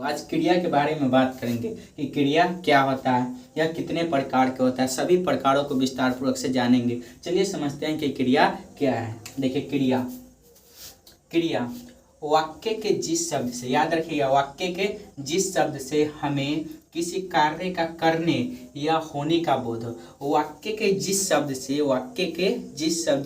आज क्रिया के बारे में बात करेंगे कि क्रिया क्या होता है, यह कितने प्रकार के होता है, सभी प्रकारों को विस्तार पूर्वक से जानेंगे। चलिए समझते हैं कि क्रिया क्या है। देखिए क्रिया वाक्य के जिस शब्द से, याद रखिएगा, वाक्य के जिस शब्द से हमें किसी कार्य का करने या होने का बोध हो। वाक्य के जिस शब्द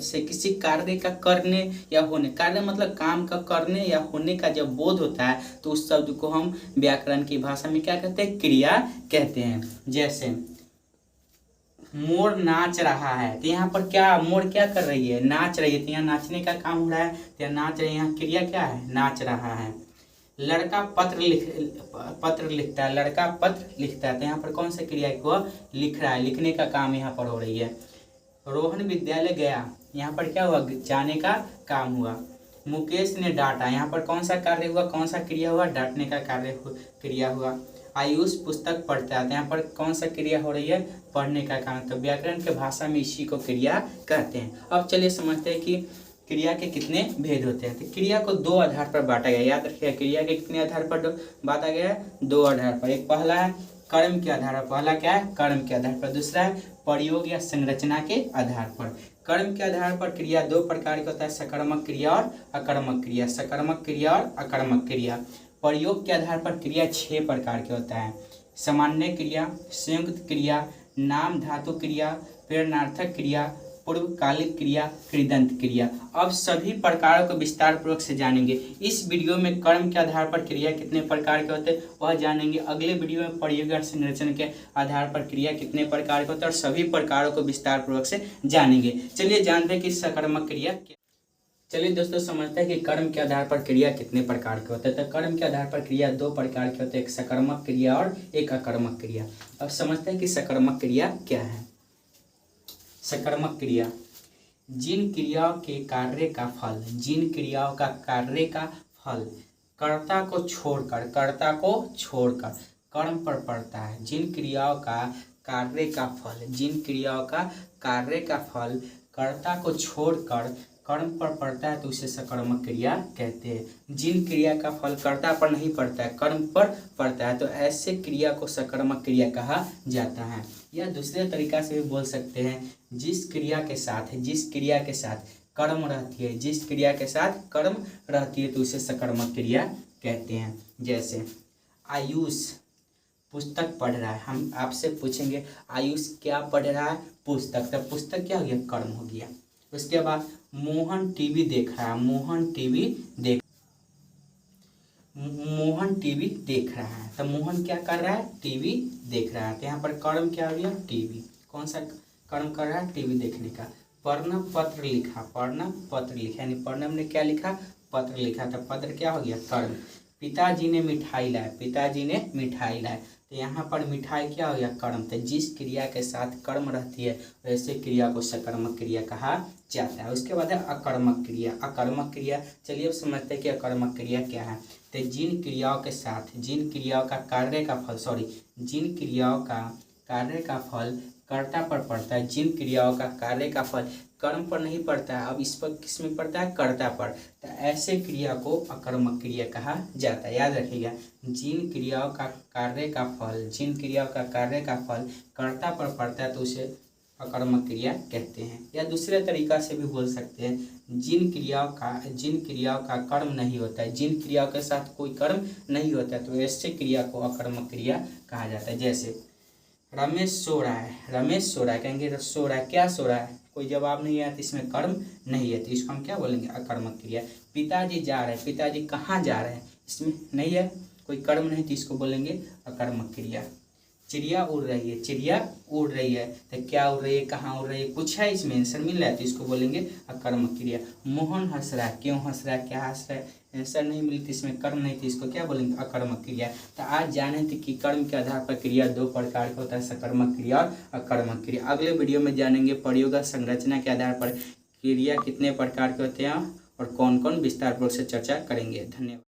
से किसी कार्य का करने या होने, कार्य मतलब काम का करने या होने का जब बोध होता है तो उस शब्द को हम व्याकरण की भाषा में क्या कहते हैं, क्रिया कहते हैं। जैसे मोर नाच रहा है, तो यहाँ पर क्या, मोर क्या कर रही है, नाच रही है, तो यहाँ नाचने का काम हो रहा है, तो यहाँ नाच रही है, यहाँ क्रिया क्या है, नाच रहा है। लड़का पत्र लिखता है, लड़का पत्र लिखता है, तो यहाँ पर कौन सा क्रिया को लिख रहा है, लिखने का काम यहाँ पर हो रही है। रोहन विद्यालय गया, यहाँ पर क्या हुआ, जाने का काम हुआ। मुकेश ने डांटा, यहाँ पर कौन सा कार्य हुआ, कौन सा क्रिया हुआ, डांटने का क्रिया हुआ। आयुष पुस्तक पढ़ता है, तो यहाँ पर कौन सा क्रिया हो रही है, पढ़ने का काम। तो व्याकरण के भाषा में इसी को क्रिया कहते हैं। अब चलिए समझते हैं कि क्रिया के कितने भेद होते हैं। तो क्रिया को दो आधार पर बांटा गया, याद रखिएगा, क्रिया के कितने आधार पर बांटा गया है, दो आधार पर। एक पहला है कर्म के आधार पर, पहला क्या है, कर्म के आधार पर। दूसरा है प्रयोग या संरचना के आधार पर। कर्म के आधार पर क्रिया दो प्रकार का होता है, सकर्मक क्रिया और अकर्मक क्रिया, सकर्मक क्रिया और अकर्मक क्रिया। प्रयोग के आधार पर क्रिया 6 प्रकार के होता है, सामान्य क्रिया, संयुक्त क्रिया, नाम धातु क्रिया, प्रेरणार्थक क्रिया, पूर्वकालिक क्रिया, कृदंत क्रिया। अब सभी प्रकारों को विस्तार पूर्वक से जानेंगे। इस वीडियो में कर्म के आधार पर क्रिया कितने प्रकार के होते हैं वह जानेंगे। अगले वीडियो में प्रयोग और संरचना के आधार पर क्रिया कितने प्रकार के होते हैं और सभी प्रकारों को विस्तार पूर्वक से जानेंगे। चलिए जानते हैं कि सकर्मक क्रिया क्या। चलिए दोस्तों समझते हैं कि कर्म के आधार पर क्रिया कितने प्रकार के होते हैं। तो कर्म के आधार पर क्रिया दो प्रकार के होते हैं, एक सकर्मक क्रिया और एक अकर्मक क्रिया। अब समझते हैं कि सकर्मक क्रिया क्या है। सकर्मक क्रिया जिन क्रियाओं के कार्य का फल, जिन क्रियाओं का कार्य का फल कर्ता को छोड़कर कर्म पर पड़ता है। जिन क्रियाओं का कार्य का फल, जिन क्रियाओं का कार्य का फल कर्ता को छोड़कर कर्म पर पड़ता है तो उसे सकर्मक क्रिया कहते हैं। जिन क्रिया का फल कर्ता पर नहीं पड़ता है, कर्म पर पड़ता है, तो ऐसे क्रिया को सकर्मक क्रिया कहा जाता है। या दूसरे तरीका से भी बोल सकते हैं, जिस क्रिया के साथ कर्म रहती है, जिस क्रिया के साथ कर्म रहती है तो उसे सकर्मक क्रिया कहते हैं। जैसे आयुष पुस्तक पढ़ रहा है, हम आपसे पूछेंगे आयुष क्या पढ़ रहा है, पुस्तक, तो पुस्तक क्या हो गया, कर्म हो गया। उसके बाद मोहन टीवी देख रहा है, मोहन टीवी देख रहा है, तो मोहन क्या कर रहा है, टीवी देख रहा है, तो यहाँ पर कर्म क्या हो गया, टीवी। कौन सा कर्म कर रहा है, टीवी देखने का। प्रणव पत्र लिखा, यानी प्रणव ने क्या लिखा, पत्र लिखा, तो पत्र क्या हो गया, कर्म। पिताजी ने मिठाई लाए, तो यहाँ पर मिठाई क्या हो गया, कर्म। तो जिस क्रिया के साथ कर्म रहती है वैसे क्रिया को सकर्मक क्रिया कहा जाता है। उसके बाद है अकर्मक क्रिया। चलिए अब समझते हैं कि अकर्मक क्रिया क्या है। तो जिन क्रियाओं का कार्य का फल कर्ता पर पड़ता है, जिन क्रियाओं का कार्य का फल कर्म पर नहीं पड़ता है, अब इस पर किस में पड़ता है, कर्ता पर, तो ऐसे क्रिया को अकर्मक क्रिया कहा जाता है। याद रखिएगा, जिन क्रियाओं का कार्य का फल कर्ता पर पड़ता है तो उसे अकर्मक क्रिया कहते हैं। या दूसरे तरीका से भी बोल सकते हैं, जिन क्रियाओं का कर्म नहीं होता है, जिन क्रियाओं के साथ कोई कर्म नहीं होता है तो ऐसे क्रिया को अकर्मक क्रिया कहा जाता है। जैसे रमेश सो रहा है, कहेंगे सो रहा है, क्या सो रहा है, कोई जवाब नहीं है तो इसमें कर्म नहीं है, तो इसको हम क्या बोलेंगे, अकर्मक क्रिया। पिताजी जा रहे हैं, पिताजी कहाँ जा रहे हैं, इसमें नहीं है, कोई कर्म नहीं, तो इसको बोलेंगे अकर्मक क्रिया। चिड़िया उड़ रही है, तो क्या उड़ रही है, कहाँ उड़ रही है, कुछ है इसमें आंसर मिल रहा है तो इसको बोलेंगे अकर्मक क्रिया। मोहन हंस रहा है, क्यों हंस रहा है, क्या हंस रहा है, आंसर नहीं मिली तो इसमें कर्म नहीं थी, इसको क्या बोलेंगे, अकर्मक क्रिया। तो आज जाने थे कि कर्म के आधार पर क्रिया दो प्रकार का होता है, सकर्मक क्रिया और अकर्मक क्रिया। अगले वीडियो में जानेंगे प्रयोग और संरचना के आधार पर क्रिया कितने प्रकार के होते हैं और कौन कौन, विस्तार पूर्वक से चर्चा करेंगे। धन्यवाद।